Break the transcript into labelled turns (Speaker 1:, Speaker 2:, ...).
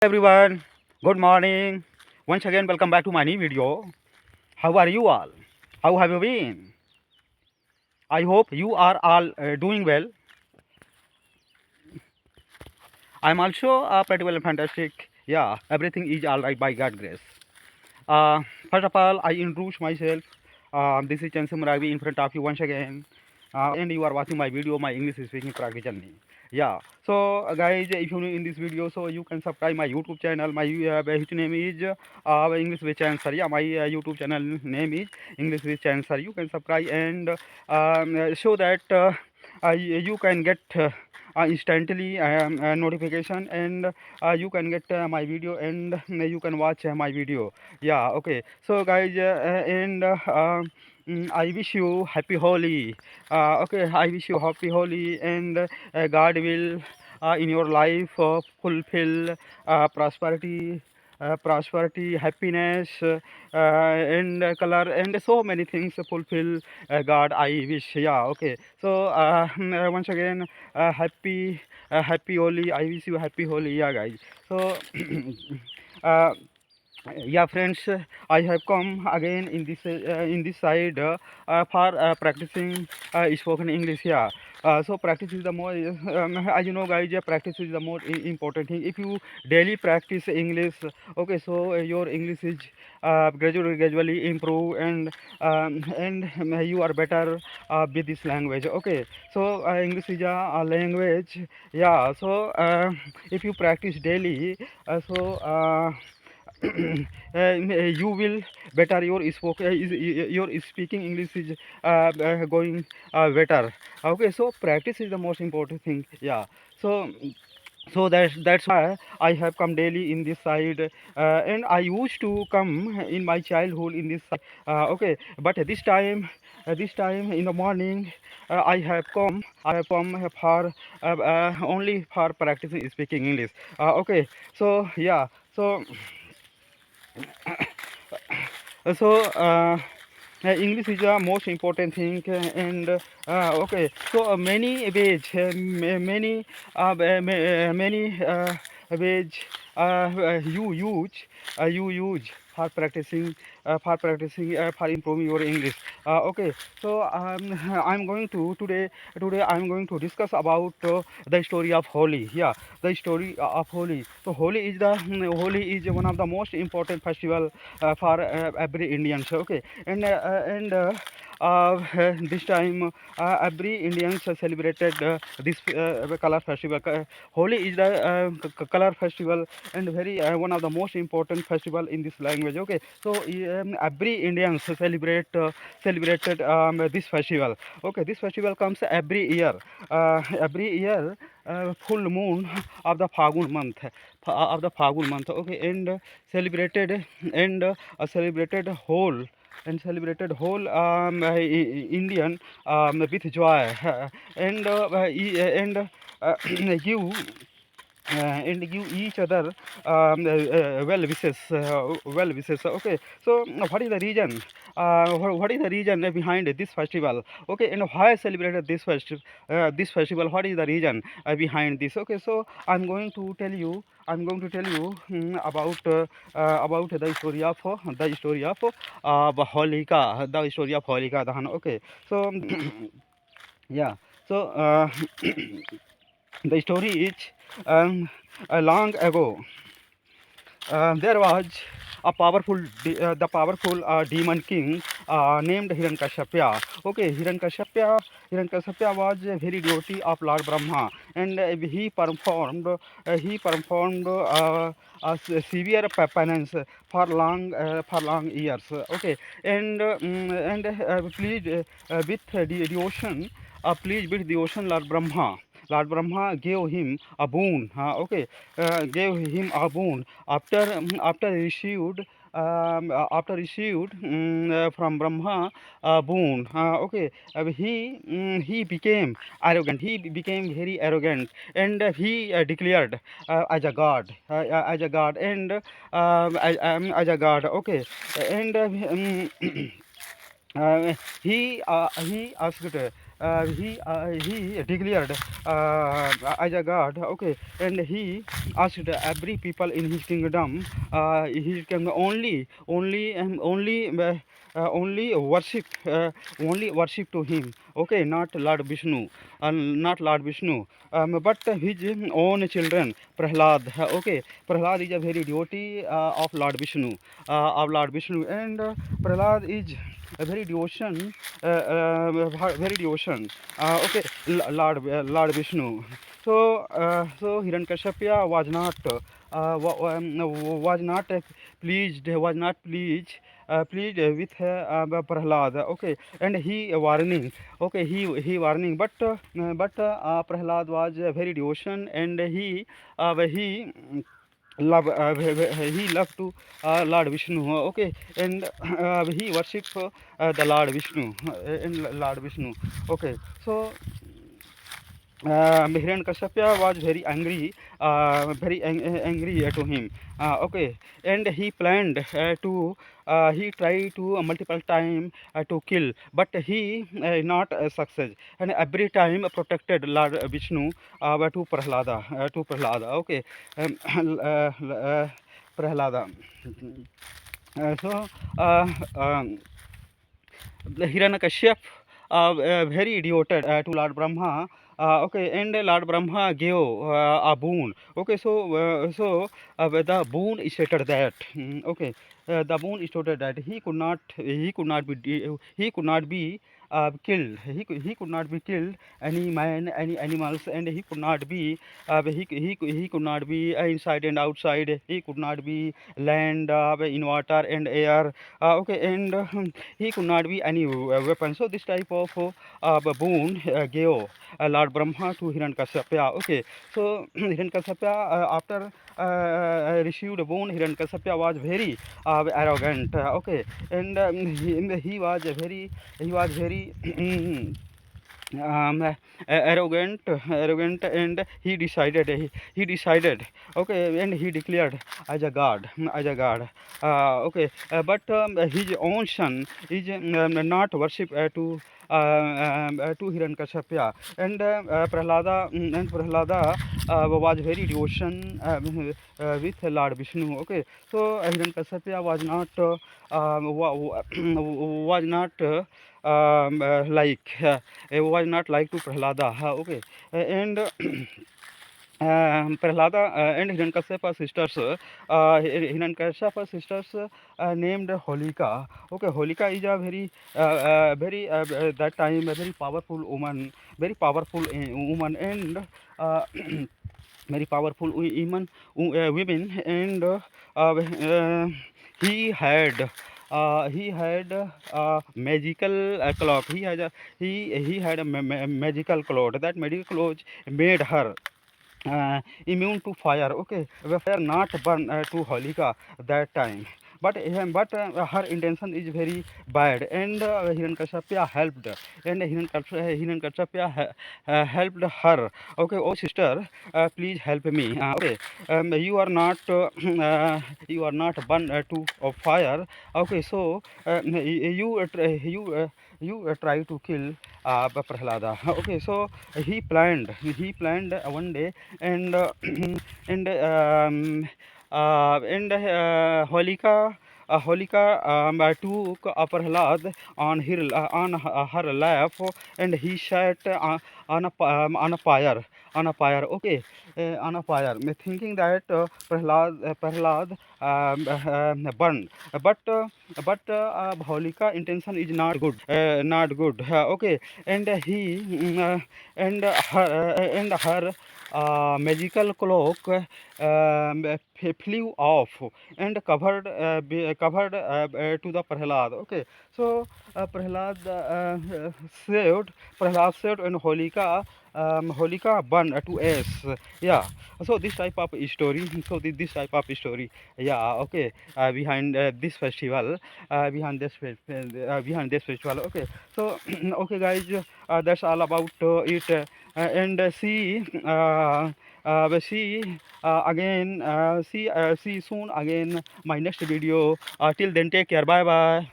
Speaker 1: Everyone, good morning. Once again, welcome back to my new video. How are you all? How have you been? I hope you are all doing well. I'm also pretty well and fantastic. Yeah, everything is all right by God's grace. Uh, First of all, I introduce myself. This is Chansu Murabi in front of you once again. And you are watching my video, my English speaking practice journey. Yeah. So, guys, if you new in this video, so you can subscribe my YouTube channel. My which name is English with Chansar. Yeah, my YouTube channel name is English with Chansar. You can subscribe and show that you can get instantly notification and you can get my video and you can watch my video. Yeah, okay. So guys, I wish you happy Holi. Okay, I wish you happy Holi, and God will in your life fulfill prosperity, happiness, and color, and so many things fulfill. God, I wish. Yeah, okay. So once again, happy Holi. I wish you happy Holi. Yeah, guys. So. uh, yeah, friends, I have come again in this side for practicing spoken English. Yeah, so practice is the more as you know, guys, yeah, practice is the more important thing. If you daily practice English, okay, so your English is gradually improve, and you are better with this language. Okay, so English is a language. Yeah, so if you practice daily, you will better your your speaking English is going better. Okay, so practice is the most important thing. Yeah, so that's why I have come daily in this side, and I used to come in my childhood in this side. Okay, but this time in the morning, I have come for only for practicing speaking English. Okay, so yeah, so English is the most important thing, and okay. So many ways, many ways you use for practicing for improving your English. Okay. So I'm going to today I'm going to discuss about the story of Holi. Yeah, the story of Holi. So Holi is one of the most important festival for every Indian. So, okay, this time every Indians celebrated this color festival. Holi is the color festival and very one of the most important festival in this language. Okay, so every Indians celebrated this festival. Okay, this festival comes every year, full moon of the Fagun month. Okay, and celebrated and celebrated whole Indian with joy, and and give give each other well wishes. Okay, so what is the reason, what is the reason behind this festival? Okay, and why celebrated this festival? What is the reason behind this? Okay, so I'm going to tell you about the story of Holika, the story of Holika Dahan. Okay, so yeah, so the story is, long ago, there was the powerful demon king named Hiranyakashipu. Okay, Hiranyakashipu was a very devotee of Lord Brahma, and he performed severe penance for long years. Okay, and pleased with devotion, pleased with devotion, Lord Brahma gave him a boon. Gave him a boon after received from Brahma a boon. He became arrogant. He became very arrogant, and he declared as a god, and as a god. Okay, and he asked. he declared as a god, okay, and he asked every people in his kingdom, he can only worship, only worship to him, okay, not Lord Vishnu, not Lord Vishnu, but his own children, Prahlad, okay. Prahlad is a very devotee of Lord Vishnu, and Prahlad is a very devotion, very devotion, okay, Lord Vishnu. So Hiranyakashipu was not pleased with Prahlad, okay, and he warning, okay, he warning, Prahlad was very devotion, and he loved to Lord Vishnu, okay, and he worship the Lord Vishnu, and Lord Vishnu, okay. So Hiranyakashipu was very angry, angry to him. Okay, and he planned he tried to multiple time to kill, but he not success. And every time protected Lord Vishnu to Prahlada. Okay, Prahlada. So. Hiranyakashipu very idioted to Lord Brahma. Okay, and Lord Brahma gave a boon. Okay, the boon stated that okay, the boon stated that he could not be killed. He could not be killed any man, any animals, and he could not be he could not be inside and outside. He could not be land, in water and air. Okay, and he could not be any weapon. So this type of boon gave Lord Brahma to Hiranyakashipu. Okay, so Hiranyakashipu after received a boon, Hiranyakashipu was very arrogant. Okay, and he was very arrogant, and he decided, okay, and he declared as a god, okay, but his own son is not worship to Hiranyakashipu, and Prahlada was very devotion with Lord Vishnu, okay. So Hiranyakashipu was not was not was not like to Prahlada, okay, and Prahlada and Hiranyakashipu sisters, named Holika. Okay, Holika is a that time a very powerful woman, and very powerful women, and he had magical cloth. He had a magical cloth. That magical cloth made her immune to fire. Okay, the fire not burn to Holika that time. But her intention is very bad, and Hiranyakashipu helped, and Hiranyakashipu helped her. Okay, oh sister, please help me. Okay, you are not you are not burned to fire. Okay, so you try to kill Prahlada. Okay, so he planned one day, and and Holika took Prahlad on her lap, and he sat on a fire, okay, on a fire, thinking that Prahlad burned, but Holika intention is not good, okay, and her magical cloak flew off and covered to the Prahlad. Okay, so saved, and Holika burned to ash. Yeah. So this type of story. This type of story. Yeah. Okay. Behind this festival. Behind this festival. Okay. So okay, guys. That's all about it. And see again. See soon again my next video. Till then, take care. Bye bye.